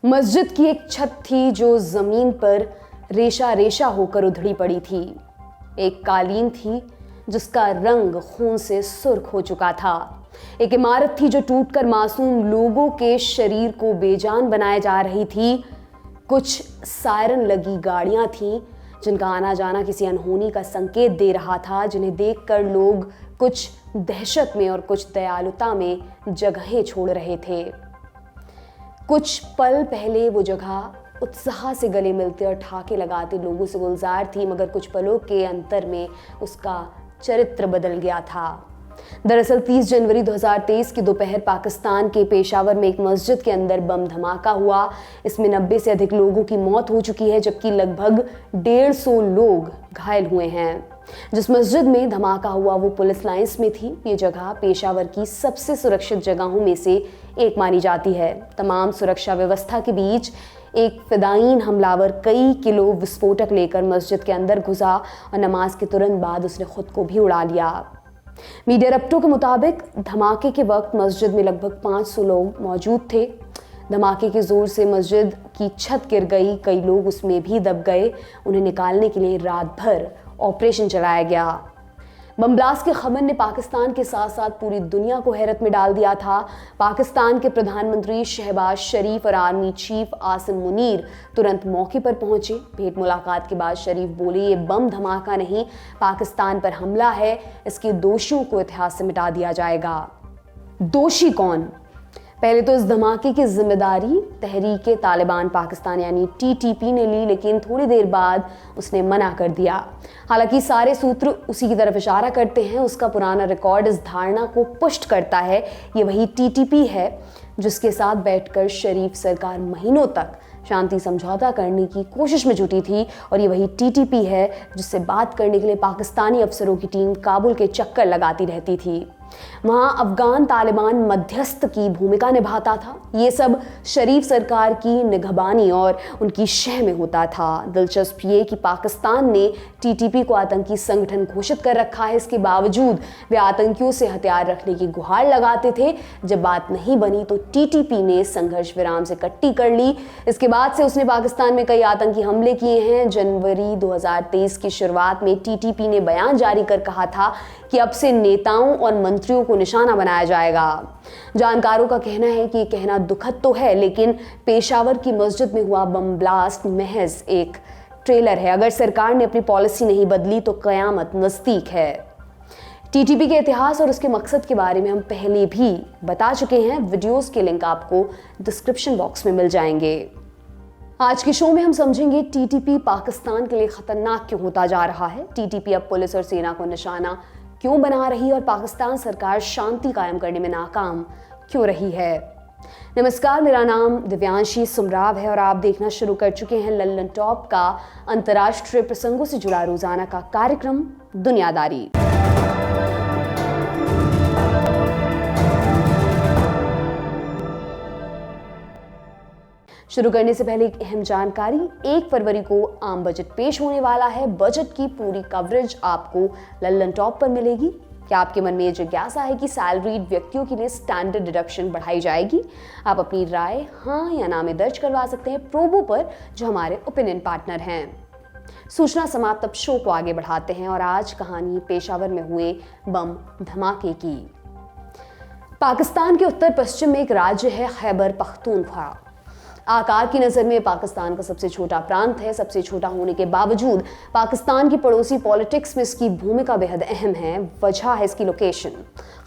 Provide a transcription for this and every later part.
मस्जिद की एक छत थी जो जमीन पर रेशा रेशा होकर उधड़ी पड़ी थी। एक कालीन थी जिसका रंग खून से सुर्ख हो चुका था। एक इमारत थी जो टूटकर मासूम लोगों के शरीर को बेजान बनाए जा रही थी। कुछ सायरन लगी गाड़ियां थीं जिनका आना जाना किसी अनहोनी का संकेत दे रहा था, जिन्हें देखकर लोग कुछ दहशत में और कुछ दयालुता में जगहें छोड़ रहे थे। कुछ पल पहले वो जगह उत्साह से गले मिलते और ठाके लगाते लोगों से गुलजार थी, मगर कुछ पलों के अंतर में उसका चरित्र बदल गया था। दरअसल 30 जनवरी 2023 की दोपहर पाकिस्तान के पेशावर में एक मस्जिद के अंदर बम धमाका हुआ। इसमें 90 से अधिक लोगों की मौत हो चुकी है, जबकि लगभग 150 लोग घायल हुए हैं। जिस मस्जिद में धमाका हुआ वो पुलिस लाइंस में थी। ये जगह पेशावर की सबसे सुरक्षित जगहों में से एक मानी जाती है। तमाम सुरक्षा व्यवस्था के बीच एक फिदायीन हमलावर कई किलो विस्फोटक लेकर मस्जिद के अंदर घुसा और नमाज के तुरंत बाद उसने खुद को भी उड़ा लिया। मीडिया रप्टों के मुताबिक धमाके के वक्त मस्जिद में लगभग 500 लोग मौजूद थे। धमाके के जोर से मस्जिद की छत गिर गई, कई लोग उसमें भी दब गए। उन्हें निकालने के लिए रात भर ऑपरेशन चलाया गया। बम ब्लास्ट की खबर ने पाकिस्तान के साथ साथ पूरी दुनिया को हैरत में डाल दिया था। पाकिस्तान के प्रधानमंत्री शहबाज शरीफ और आर्मी चीफ आसिम मुनीर तुरंत मौके पर पहुंचे। भेंट मुलाकात के बाद शरीफ बोले, ये बम धमाका नहीं, पाकिस्तान पर हमला है। इसके दोषियों को इतिहास से मिटा दिया जाएगा। दोषी कौन? पहले तो इस धमाके की जिम्मेदारी तहरीके तालिबान पाकिस्तान यानी TTP ने ली, लेकिन थोड़ी देर बाद उसने मना कर दिया। हालांकि सारे सूत्र उसी की तरफ इशारा करते हैं। उसका पुराना रिकॉर्ड इस धारणा को पुष्ट करता है। ये वही TTP है जिसके साथ बैठकर शरीफ सरकार महीनों तक शांति समझौता करने की कोशिश में जुटी थी, और ये वही TTP है जिससे बात करने के लिए पाकिस्तानी अफसरों की टीम काबुल के चक्कर लगाती रहती थी। वहां अफगान तालिबान मध्यस्थ की भूमिका निभाता था। ये सब शरीफ सरकार की निगहबानी और उनकी शह में होता था। दिलचस्प ये कि पाकिस्तान ने TTP को आतंकी संगठन घोषित कर रखा है। इसके बावजूद वे आतंकियों से हथियार रखने की गुहार लगाते थे। जब बात नहीं बनी तो TTP ने संघर्ष विराम से कट्टी कर ली। इसके बाद से उसने पाकिस्तान में कई आतंकी हमले किए हैं। जनवरी 2023 की शुरुआत में TTP ने बयान जारी कर कहा था कि अब से नेताओं और मंत्रियों को निशाना बनाया जाएगा। जानकारों का कहना है कि ये कहना दुखद तो है, लेकिन पेशावर की मस्जिद में हुआ बम ब्लास्ट महज एक ट्रेलर है। अगर सरकार ने अपनी पॉलिसी नहीं बदली तो कयामत नजदीक है। TTP के इतिहास और उसके मकसद के बारे में हम पहले भी बता चुके हैं। वीडियोस के लिंक आपको डिस्क्रिप्शन बॉक्स में मिल जाएंगे। आज के शो में हम समझेंगे TTP पाकिस्तान के लिए खतरनाक क्यों होता जा रहा है, TTP अब पुलिस और सेना को निशाना क्यों बना रही है, और पाकिस्तान सरकार शांति कायम करने में नाकाम क्यों रही है। नमस्कार, मेरा नाम दिव्यांशी सुमराव है और आप देखना शुरू कर चुके हैं लल्लन टॉप का अंतर्राष्ट्रीय प्रसंगों से जुड़ा रोजाना का कार्यक्रम दुनियादारी। शुरू करने से पहले एक अहम जानकारी, 1 फरवरी को आम बजट पेश होने वाला है। बजट की पूरी कवरेज आपको लल्लन टॉप पर मिलेगी। क्या आपके मन में ये जिज्ञासा है कि सैलरीड व्यक्तियों के लिए स्टैंडर्ड डिडक्शन बढ़ाई जाएगी? आप अपनी राय हाँ या ना में दर्ज करवा सकते हैं प्रोबो पर, जो हमारे ओपिनियन पार्टनर हैं। सूचना समाप्त, अब शो को आगे बढ़ाते हैं और आज कहानी पेशावर में हुए बम धमाके की। पाकिस्तान के उत्तर पश्चिम में एक राज्य है खैबर पख्तूनख्वा। आकार की नज़र में पाकिस्तान का सबसे छोटा प्रांत है। सबसे छोटा होने के बावजूद पाकिस्तान की पड़ोसी पॉलिटिक्स में इसकी भूमिका बेहद अहम है। वजह है इसकी लोकेशन।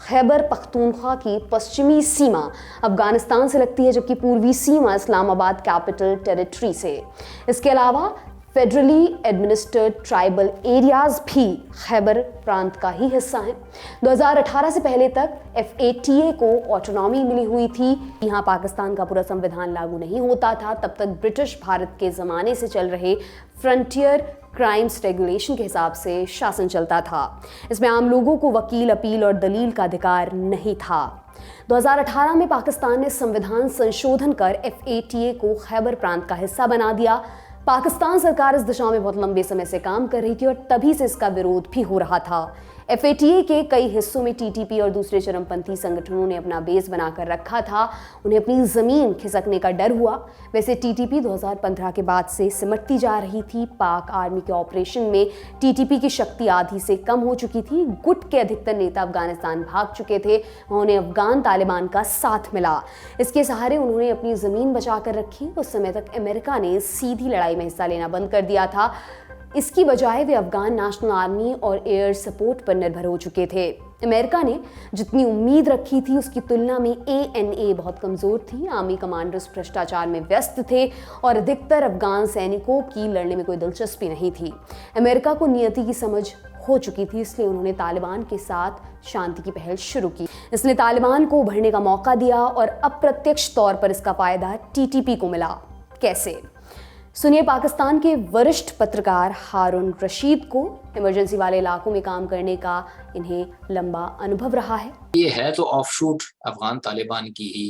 खैबर पख्तूनख्वा की पश्चिमी सीमा अफगानिस्तान से लगती है, जबकि पूर्वी सीमा इस्लामाबाद कैपिटल टेरिटरी से। इसके अलावा फेडरली एडमिनिस्ट्रेड ट्राइबल एरियाज भी खैबर प्रांत का ही हिस्सा हैं। 2018 से पहले तक FATA को ऑटोनॉमी मिली हुई थी। यहाँ पाकिस्तान का पूरा संविधान लागू नहीं होता था। तब तक ब्रिटिश भारत के ज़माने से चल रहे फ्रंटियर क्राइम्स रेगुलेशन के हिसाब से शासन चलता था। इसमें आम लोगों को वकील, अपील और दलील का अधिकार नहीं था। 2018 में पाकिस्तान ने संविधान संशोधन कर FATA को खैबर प्रांत का हिस्सा बना दिया। पाकिस्तान सरकार इस दिशा में बहुत लंबे समय से काम कर रही थी और तभी से इसका विरोध भी हो रहा था। FATA के कई हिस्सों में TTP और दूसरे चरमपंथी संगठनों ने अपना बेस बनाकर रखा था। उन्हें अपनी जमीन खिसकने का डर हुआ। वैसे TTP 2015 के बाद से सिमटती जा रही थी। पाक आर्मी के ऑपरेशन में TTP की शक्ति आधी से कम हो चुकी थी। गुट के अधिकतर नेता अफगानिस्तान भाग चुके थे। उन्हें अफगान तालिबान का साथ मिला। इसके सहारे उन्होंने अपनी जमीन बचाकर रखी। उस समय तक अमेरिका ने सीधी लड़ाई में हिस्सा लेना बंद कर दिया था। इसकी बजाय वे अफगान नेशनल आर्मी और एयर सपोर्ट पर निर्भर हो चुके थे। अमेरिका ने जितनी उम्मीद रखी थी उसकी तुलना में ANA बहुत कमजोर थी। आर्मी कमांडर्स भ्रष्टाचार में व्यस्त थे और अधिकतर अफगान सैनिकों की लड़ने में कोई दिलचस्पी नहीं थी। अमेरिका को नियति की समझ हो चुकी थी, इसलिए उन्होंने तालिबान के साथ शांति की पहल शुरू की। इसने तालिबान को उभरने का मौका दिया और अप्रत्यक्ष तौर पर इसका फायदा TTP को मिला। कैसे? सुनिए पाकिस्तान के वरिष्ठ पत्रकार हारून रशीद को। इमरजेंसी वाले इलाकों में काम करने का इन्हें लंबा अनुभव रहा है। ये है तो ऑफशूट अफगान तालिबान की ही।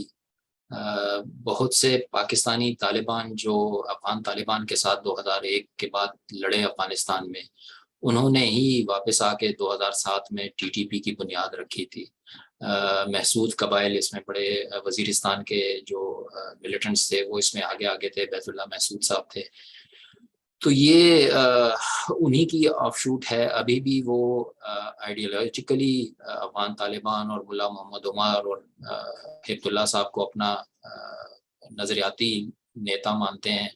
बहुत से पाकिस्तानी तालिबान जो अफगान तालिबान के साथ 2001 के बाद लड़े अफगानिस्तान में, उन्होंने ही वापस आके 2007 में TTP की बुनियाद रखी थी। महसूद कबाइल इसमें बड़े, वजीरिस्तान के जो मिलिटेंट्स थे वो इसमें आगे आगे थे, बैतुल्ला महसूद साहब थे। तो ये उन्हीं की ऑफशूट है। अभी भी वो आइडियोलॉजिकली अफगान तालिबान और मुल्ला मोहम्मद उमर और हिब्बुल्लाह साहब को अपना नज़रियाती नेता मानते हैं।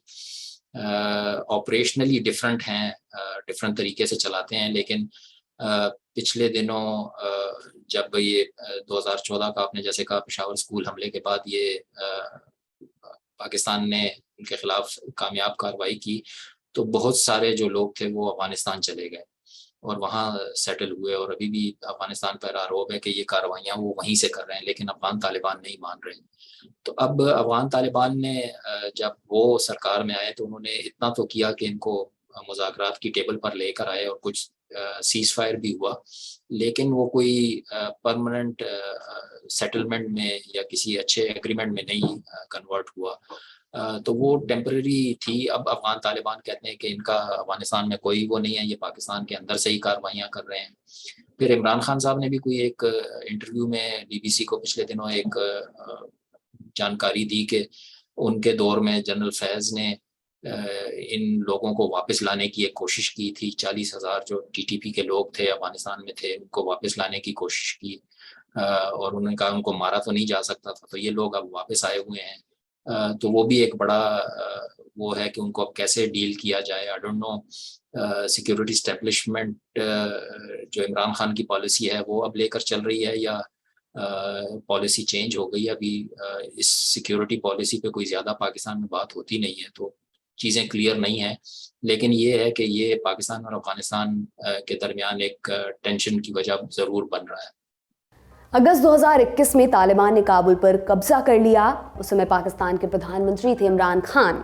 ऑपरेशनली डिफरेंट हैं, डिफरेंट तरीके से चलाते हैं। लेकिन पिछले दिनों जब ये 2014 का आपने जैसे कहा पेशावर स्कूल हमले के बाद ये पाकिस्तान ने उनके खिलाफ कामयाब कार्रवाई की, तो बहुत सारे जो लोग थे वो अफगानिस्तान चले गए और वहाँ सेटल हुए। और अभी भी अफगानिस्तान पर आरोप है कि ये कार्रवाइयाँ वो वहीं से कर रहे हैं, लेकिन अफगान तालिबान नहीं मान रहे। तो अब अफगान तालिबान ने जब वो सरकार में आए तो उन्होंने इतना तो किया कि इनको मुज़ाकरात की टेबल पर लेकर आए और कुछ सीज फायर भी हुआ, लेकिन वो कोई परमानेंट सेटलमेंट में या किसी अच्छे एग्रीमेंट में नहीं कन्वर्ट हुआ। तो वो टेम्परेरी थी। अब अफगान तालिबान कहते हैं कि इनका अफगानिस्तान में कोई वो नहीं है, ये पाकिस्तान के अंदर से ही कार्रवाइयाँ कर रहे हैं। फिर इमरान खान साहब ने भी कोई एक इंटरव्यू में BBC को पिछले दिनों एक जानकारी दी कि उनके दौर में जनरल फैज़ ने इन लोगों को वापस लाने की एक कोशिश की थी। 40,000 जो TTP के लोग थे अफगानिस्तान में थे, उनको वापस लाने की कोशिश की और उन्होंने कहा उनको मारा तो नहीं जा सकता था, तो ये लोग अब वापस आए हुए हैं। तो वो भी एक बड़ा वो है कि उनको अब कैसे डील किया जाए। I don't know security establishment जो इमरान खान की पॉलिसी है वो अब लेकर चल रही है या पॉलिसी चेंज हो गई। अभी इस सिक्योरिटी पॉलिसी पे कोई ज़्यादा पाकिस्तान में बात होती नहीं है, तो चीज़ें क्लियर नहीं हैं। लेकिन ये है कि ये पाकिस्तान और अफगानिस्तान के दरमियान एक टेंशन की वजह ज़रूर बन रहा है। अगस्त 2021 में तालिबान ने काबुल पर कब्जा कर लिया। उस समय पाकिस्तान के प्रधानमंत्री थे इमरान खान।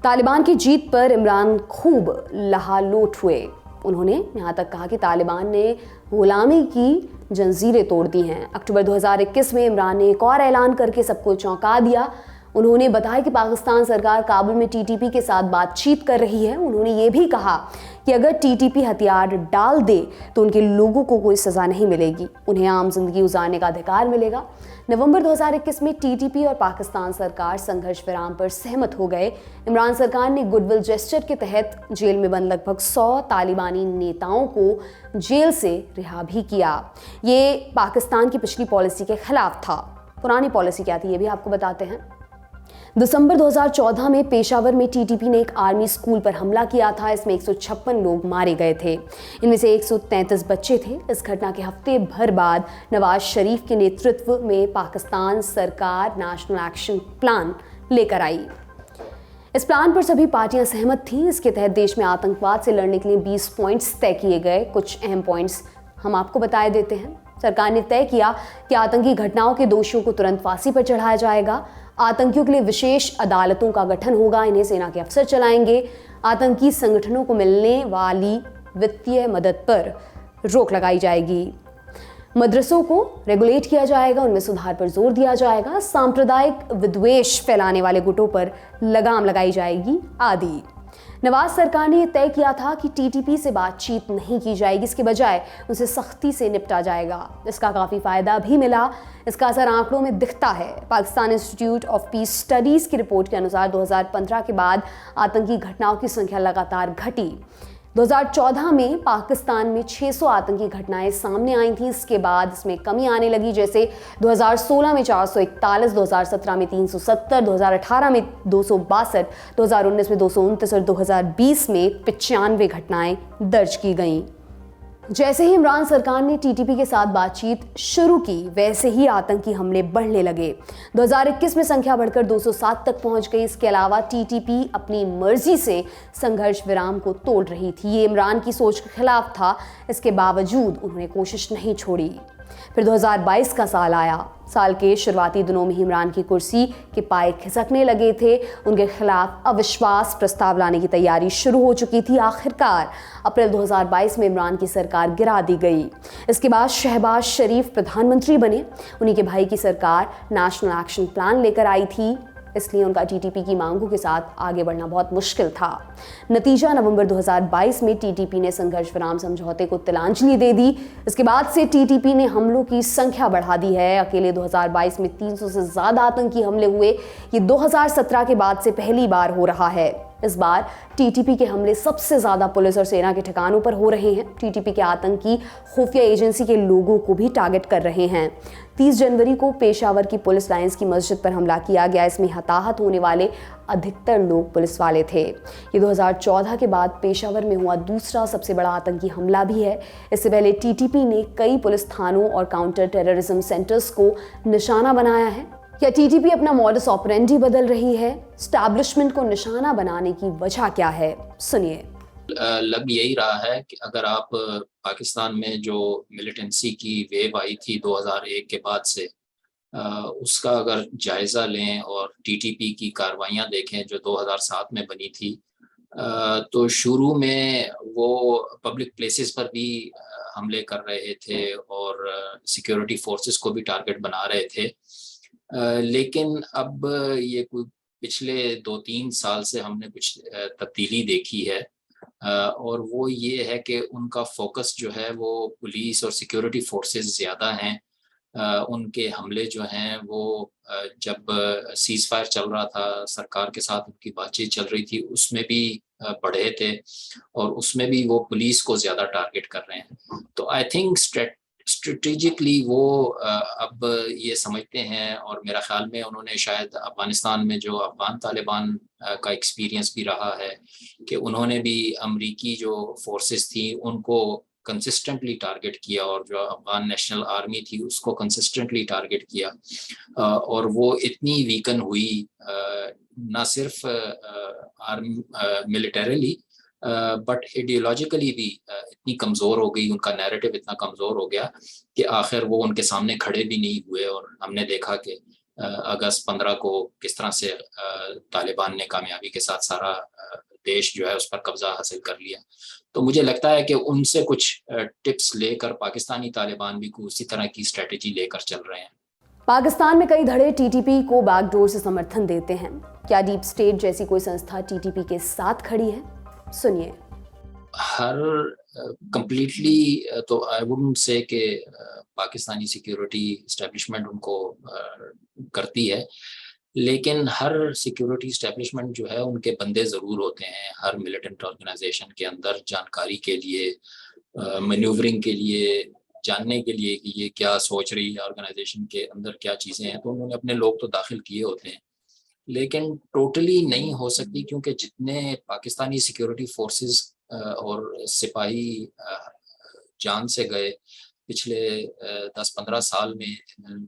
तालिबान की जीत पर इमरान खूब लहालोट हुए। उन्होंने यहाँ तक कहा कि तालिबान ने गुलामी की जंजीरें तोड़ दी हैं। अक्टूबर 2021 में इमरान ने एक और ऐलान करके सबको चौंका दिया। उन्होंने बताया कि पाकिस्तान सरकार काबुल में TTP के साथ बातचीत कर रही है। उन्होंने ये भी कहा कि अगर TTP हथियार डाल दे तो उनके लोगों को कोई सज़ा नहीं मिलेगी, उन्हें आम जिंदगी गुजारने का अधिकार मिलेगा। नवंबर 2021 में TTP और पाकिस्तान सरकार संघर्ष विराम पर सहमत हो गए। इमरान सरकार ने गुडविल जेस्चर के तहत जेल में बंद लगभग 100 तालिबानी नेताओं को जेल से रिहा भी किया। ये पाकिस्तान की पिछली पॉलिसी के खिलाफ था। पुरानी पॉलिसी क्या थी ये भी आपको बताते हैं। दिसंबर 2014 में पेशावर में TTP ने एक आर्मी स्कूल पर हमला किया था। इसमें 156 लोग मारे गए थे। इनमें से 133 बच्चे थे। इस घटना के हफ्ते भर बाद नवाज शरीफ के नेतृत्व में पाकिस्तान सरकार नेशनल एक्शन प्लान लेकर आई। इस प्लान पर सभी पार्टियां सहमत थीं। इसके तहत देश में आतंकवाद से लड़ने के लिए 20 पॉइंट्स तय किए गए। कुछ अहम पॉइंट्स हम आपको बताए देते हैं। सरकार ने तय किया कि आतंकी घटनाओं के दोषियों को तुरंत फांसी पर चढ़ाया जाएगा। आतंकियों के लिए विशेष अदालतों का गठन होगा, इन्हें सेना के अफसर चलाएंगे। आतंकी संगठनों को मिलने वाली वित्तीय मदद पर रोक लगाई जाएगी। मदरसों को रेगुलेट किया जाएगा, उनमें सुधार पर जोर दिया जाएगा। सांप्रदायिक विद्वेष फैलाने वाले गुटों पर लगाम लगाई जाएगी आदि। नवाज सरकार ने यह तय किया था कि टीटीपी से बातचीत नहीं की जाएगी, इसके बजाय उसे सख्ती से निपटा जाएगा। इसका काफ़ी फ़ायदा भी मिला। इसका असर आंकड़ों में दिखता है। Pakistan institute of peace studies की रिपोर्ट के अनुसार 2015 के बाद आतंकी घटनाओं की संख्या लगातार घटी। 2014 में पाकिस्तान में 600 आतंकी घटनाएं सामने आई थी। इसके बाद इसमें कमी आने लगी, जैसे 2016 में 441, 2017 में 370, 2018 में 262, 2019 में 229 और 2020 में 95 घटनाएं दर्ज की गईं। जैसे ही इमरान सरकार ने टीटीपी के साथ बातचीत शुरू की, वैसे ही आतंकी हमले बढ़ने लगे। 2021 में संख्या बढ़कर 207 तक पहुंच गई। इसके अलावा टीटीपी अपनी मर्जी से संघर्ष विराम को तोड़ रही थी। ये इमरान की सोच के खिलाफ था। इसके बावजूद उन्होंने कोशिश नहीं छोड़ी। फिर 2022 का साल आया। साल के शुरुआती दिनों में इमरान की कुर्सी के पाए खिसकने लगे थे। उनके खिलाफ अविश्वास प्रस्ताव लाने की तैयारी शुरू हो चुकी थी। आखिरकार अप्रैल 2022 में इमरान की सरकार गिरा दी गई। इसके बाद शहबाज शरीफ प्रधानमंत्री बने। उन्हीं के भाई की सरकार नेशनल एक्शन प्लान लेकर आई थी, इसलिए उनका टीटीपी की मांगों के साथ आगे बढ़ना बहुत मुश्किल था। नतीजा, नवंबर 2022 में टीटीपी ने संघर्ष विराम समझौते को तिलांजलि दे दी। इसके बाद से टीटीपी ने हमलों की संख्या बढ़ा दी है। अकेले 2022 में 300 से ज़्यादा आतंकी हमले हुए। ये 2017 के बाद से पहली बार हो रहा है। इस बार टीटीपी के हमले सबसे ज़्यादा पुलिस और सेना के ठिकानों पर हो रहे हैं। टीटीपी के आतंकी खुफिया एजेंसी के लोगों को भी टारगेट कर रहे हैं। 30 जनवरी को पेशावर की पुलिस लाइंस की मस्जिद पर हमला किया गया। इसमें हताहत होने वाले अधिकतर लोग पुलिस वाले थे। ये 2014 के बाद पेशावर में हुआ दूसरा सबसे बड़ा आतंकी हमला भी है। इससे पहले टीटीपी ने कई पुलिस थानों और काउंटर टेररिज्म सेंटर्स को निशाना बनाया है। क्या टीटीपी अपना मॉडस ऑपरेंडी बदल रही है? एस्टैब्लिशमेंट को निशाना बनाने की वजह क्या है? सुनिए। लग यही रहा है कि अगर आप पाकिस्तान में जो मिलिटेंसी की वेव आई थी 2001 के बाद से, उसका अगर जायज़ा लें और टीटीपी की कार्रवाइयाँ देखें जो 2007 में बनी थी, तो शुरू में वो पब्लिक प्लेसेस पर भी हमले कर रहे थे और सिक्योरिटी फोर्सेस को भी टारगेट बना रहे थे। लेकिन अब ये कोई पिछले 2-3 साल से हमने कुछ तब्दीली देखी है, और वो ये है कि उनका फोकस जो है वो पुलिस और सिक्योरिटी फोर्सेस ज़्यादा हैं। उनके हमले जो हैं वो जब सीज़ फायर चल रहा था, सरकार के साथ उनकी बातचीत चल रही थी, उसमें भी बढ़े थे और उसमें भी वो पुलिस को ज़्यादा टारगेट कर रहे हैं। तो आई थिंक स्ट्रेटेजिकली वो अब ये समझते हैं, और मेरा ख्याल में उन्होंने शायद अफ़गानिस्तान में जो अफ़गान तालिबान का एक्सपीरियंस भी रहा है कि उन्होंने भी अमरीकी जो फोर्सेस थी उनको कंसिस्टेंटली टारगेट किया, और जो अफ़गान नेशनल आर्मी थी उसको कंसिस्टेंटली टारगेट किया, और वो इतनी वीकन हुई, ना सिर्फ मिलिटरीली बट आइडियोलॉजिकली भी इतनी कमज़ोर हो गई, उनका नैरेटिव इतना कमज़ोर हो गया कि आखिर वो उनके सामने खड़े भी नहीं हुए। और हमने देखा कि अगस्त 15 को किस तरह से तालिबान ने कामयाबी के साथ सारा देश जो है उस पर कब्जा हासिल कर लिया। तो मुझे लगता है कि उनसे कुछ टिप्स लेकर पाकिस्तानी तालिबान भी उसी तरह की स्ट्रेटजी लेकर चल रहे हैं। पाकिस्तान में कई धड़े टीटीपी को बैकडोर से समर्थन देते हैं। क्या डीप स्टेट जैसी कोई संस्था टीटीपी के साथ खड़ी है? सुनिए। हर कंप्लीटली तो आई वुडंट से कि पाकिस्तानी सिक्योरिटी इस्टेब्लिशमेंट उनको करती है, लेकिन हर सिक्योरिटी इस्टेब्लिशमेंट जो है उनके बंदे ज़रूर होते हैं हर मिलिटेंट ऑर्गेनाइजेशन के अंदर, जानकारी के लिए, मैन्यूवरिंग के लिए, जानने के लिए कि ये क्या सोच रही है ऑर्गेनाइजेशन के अंदर, क्या चीज़ें हैं। तो उन्होंने अपने लोग तो दाखिल किए होते हैं, लेकिन टोटली नहीं हो सकती, क्योंकि जितने पाकिस्तानी सिक्योरिटी फोर्सेस और सिपाही जान से गए पिछले 10-15 साल में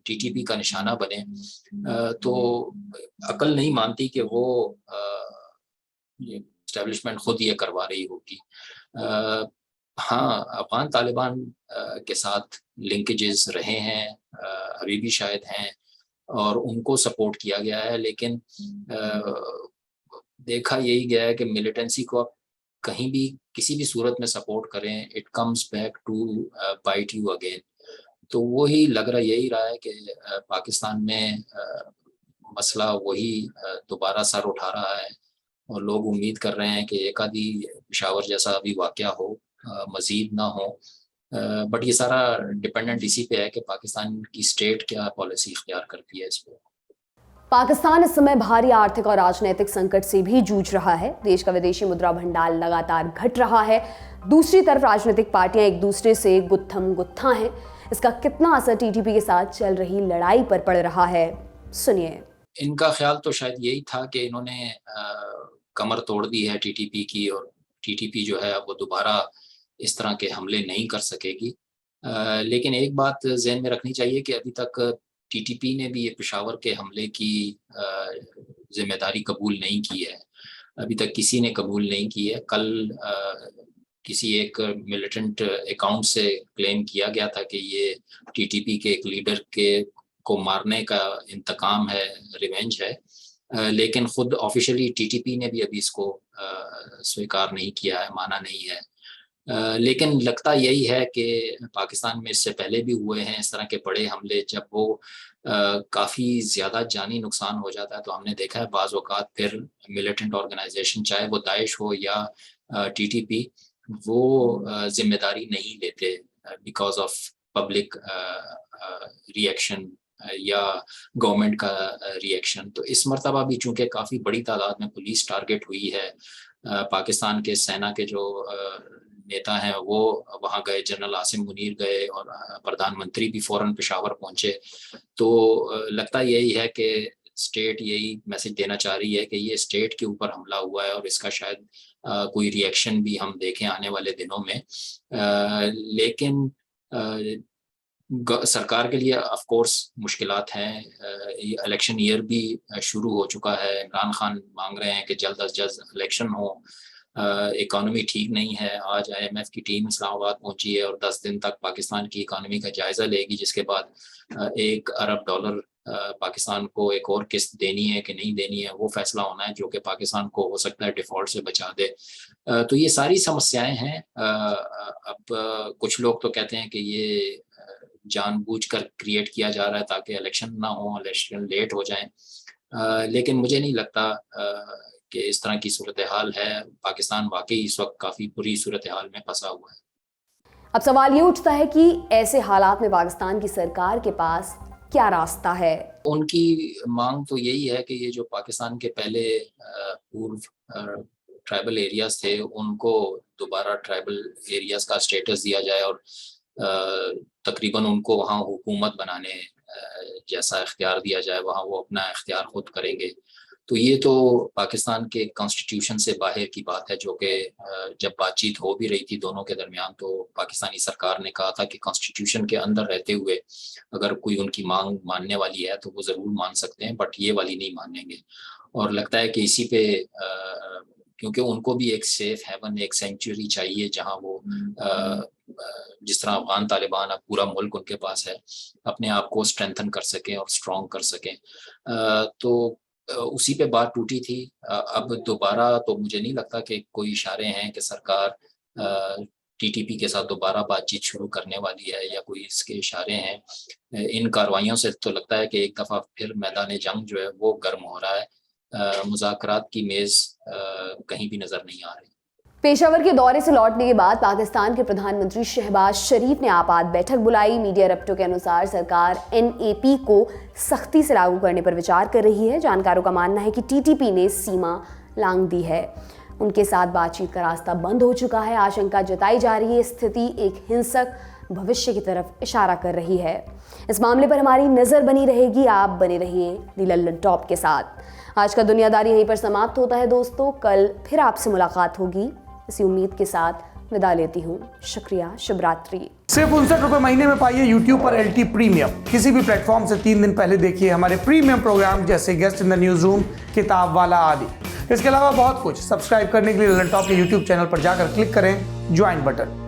टीटीपी का निशाना बने, तो अकल नहीं मानती कि वो ये इस्टेब्लिशमेंट खुद ये करवा रही होगी। हाँ, अफ़गान तालिबान के साथ लिंकेजेस रहे हैं, अभी भी शायद हैं, और उनको सपोर्ट किया गया है, लेकिन देखा यही गया है कि मिलिटेंसी को आप कहीं भी किसी भी सूरत में सपोर्ट करें, it comes back to bite you again. तो वही लग रहा यही रहा है कि पाकिस्तान में मसला वही दोबारा सर उठा रहा है, और लोग उम्मीद कर रहे हैं कि एक आधी पेशावर जैसा अभी वाक़या हो, मज़ीद ना हो। बट ये सारा डिपेंडेंट इसी पे है कि पाकिस्तान की स्टेट क्या पॉलिसी इख्तियार करती है इस पर। पाकिस्तान इस समय भारी आर्थिक और राजनीतिक संकट से भी जूझ रहा है। देश का विदेशी मुद्रा भंडार लगातार घट रहा है। दूसरी तरफ राजनीतिक पार्टियां एक दूसरे से गुत्थम गुत्था हैं। इसका कितना असर टीटीपी के साथ चल रही लड़ाई पर पड़ रहा है, सुनिए। इनका ख्याल तो शायद यही था कि इन्होंने कमर तोड़ दी है टीटीपी की, और टीटीपी जो है वो दोबारा इस तरह के हमले नहीं कर सकेगी। लेकिन एक बात ज़हन में रखनी चाहिए कि अभी तक टीटीपी ने भी ये पेशावर के हमले की जिम्मेदारी कबूल नहीं की है। अभी तक किसी ने कबूल नहीं की है। कल किसी एक मिलिटेंट अकाउंट से क्लेम किया गया था कि ये टीटीपी के एक लीडर को मारने का इंतकाम है, रिवेंज है। लेकिन खुद ऑफिशियली टीटीपी ने भी अभी इसको स्वीकार नहीं किया है, माना नहीं है। लेकिन लगता यही है कि पाकिस्तान में इससे पहले भी हुए हैं इस तरह के बड़े हमले, जब वो काफ़ी ज़्यादा जानी नुकसान हो जाता है। तो हमने देखा है बाज़ औक़ात फिर मिलिटेंट ऑर्गेनाइजेशन, चाहे वो दाइश हो या टीटीपी, वो जिम्मेदारी नहीं लेते बिकॉज ऑफ पब्लिक रिएक्शन या गवर्नमेंट का रिएक्शन। तो इस मरतबा भी चूँकि काफ़ी बड़ी तादाद में पुलिस टारगेट हुई है, पाकिस्तान के सेना के जो नेता हैं वो वहाँ गए, जनरल आसिम मुनीर गए और प्रधानमंत्री भी फ़ौरन पेशावर पहुँचे। तो लगता यही है कि स्टेट यही मैसेज देना चाह रही है कि ये स्टेट के ऊपर हमला हुआ है और इसका शायद कोई रिएक्शन भी हम देखें आने वाले दिनों में। लेकिन सरकार के लिए ऑफ कोर्स मुश्किलात हैं। इलेक्शन ईयर भी शुरू हो चुका है। इमरान खान मांग रहे हैं कि जल्द अज जल्द इलेक्शन हो। इकॉनमी ठीक नहीं है। आज IMF की टीम इस्लामाबाद पहुंची है और 10 दिन तक पाकिस्तान की इकॉनमी का जायज़ा लेगी, जिसके बाद $1 अरब पाकिस्तान को एक और किस्त देनी है कि नहीं देनी है, वो फैसला होना है, जो कि पाकिस्तान को हो सकता है डिफ़ॉल्ट से बचा दे। तो ये सारी समस्याएं हैं। अब कुछ लोग तो कहते हैं कि ये जानबूझकर क्रिएट किया जा रहा है ताकि इलेक्शन ना हो, इलेक्शन लेट हो जाए। लेकिन मुझे नहीं लगता कि इस तरह की सूरत हाल है। पाकिस्तान वाकई इस वक्त काफ़ी बुरी सूरत हाल में फंसा हुआ है। अब सवाल ये उठता है कि ऐसे हालात में पाकिस्तान की सरकार के पास क्या रास्ता है। उनकी मांग तो यही है कि ये जो पाकिस्तान के पहले पूर्व ट्राइबल एरियाज थे उनको दोबारा ट्राइबल एरियाज का स्टेटस दिया जाए और तकरीबन उनको वहाँ हुकूमत बनाने जैसा इख्तियार दिया जाए, वहाँ वो अपना इख्तियार खुद करेंगे। तो ये तो पाकिस्तान के कॉन्स्टिट्यूशन से बाहर की बात है, जो कि जब बातचीत हो भी रही थी दोनों के दरमियान तो पाकिस्तानी सरकार ने कहा था कि कॉन्स्टिट्यूशन के अंदर रहते हुए अगर कोई उनकी मांग मानने वाली है तो वो ज़रूर मान सकते हैं, बट ये वाली नहीं मानेंगे। और लगता है कि इसी पे क्योंकि उनको भी एक सेफ हेवन, एक सेंचुरी चाहिए जहां वो जिस तरह अफगान तालिबान, अब पूरा मुल्क उनके पास है, अपने आप को स्ट्रेंथन कर सकें और स्ट्रॉन्ग कर सकें। तो उसी पे बात टूटी थी। अब दोबारा तो मुझे नहीं लगता कि कोई इशारे हैं कि सरकार टीटीपी के साथ दोबारा बातचीत शुरू करने वाली है या कोई इसके इशारे हैं। इन कार्रवाइयों से तो लगता है कि एक दफ़ा फिर मैदान जंग जो है वो गर्म हो रहा है। मुज़ाकरात की मेज़ कहीं भी नज़र नहीं आ रही। पेशावर के दौरे से लौटने के बाद पाकिस्तान के प्रधानमंत्री शहबाज शरीफ ने आपात बैठक बुलाई। मीडिया रप्टों के अनुसार सरकार NAP को सख्ती से लागू करने पर विचार कर रही है। जानकारों का मानना है कि TTP ने सीमा लांघ दी है, उनके साथ बातचीत का रास्ता बंद हो चुका है। आशंका जताई जा रही है स्थिति एक हिंसक भविष्य की तरफ इशारा कर रही है। इस मामले पर हमारी नज़र बनी रहेगी। आप बने रहिए दी लल्लन टॉप के साथ। आज का दुनियादारी यहीं पर समाप्त होता है दोस्तों। कल फिर आपसे मुलाकात होगी, इसी उम्मीद के साथ विदा लेती हूँ। शुक्रिया, शुभ रात्रि। सिर्फ 59 रुपए महीने में पाइए YouTube पर LT प्रीमियम। किसी भी प्लेटफॉर्म से 3 दिन पहले देखिए हमारे प्रीमियम प्रोग्राम जैसे guest in the news room, किताब वाला आदि। इसके अलावा बहुत कुछ। सब्सक्राइब करने के लिए लल्लन टॉप के YouTube चैनल पर जाकर क्लिक करें ज्वाइन बटन।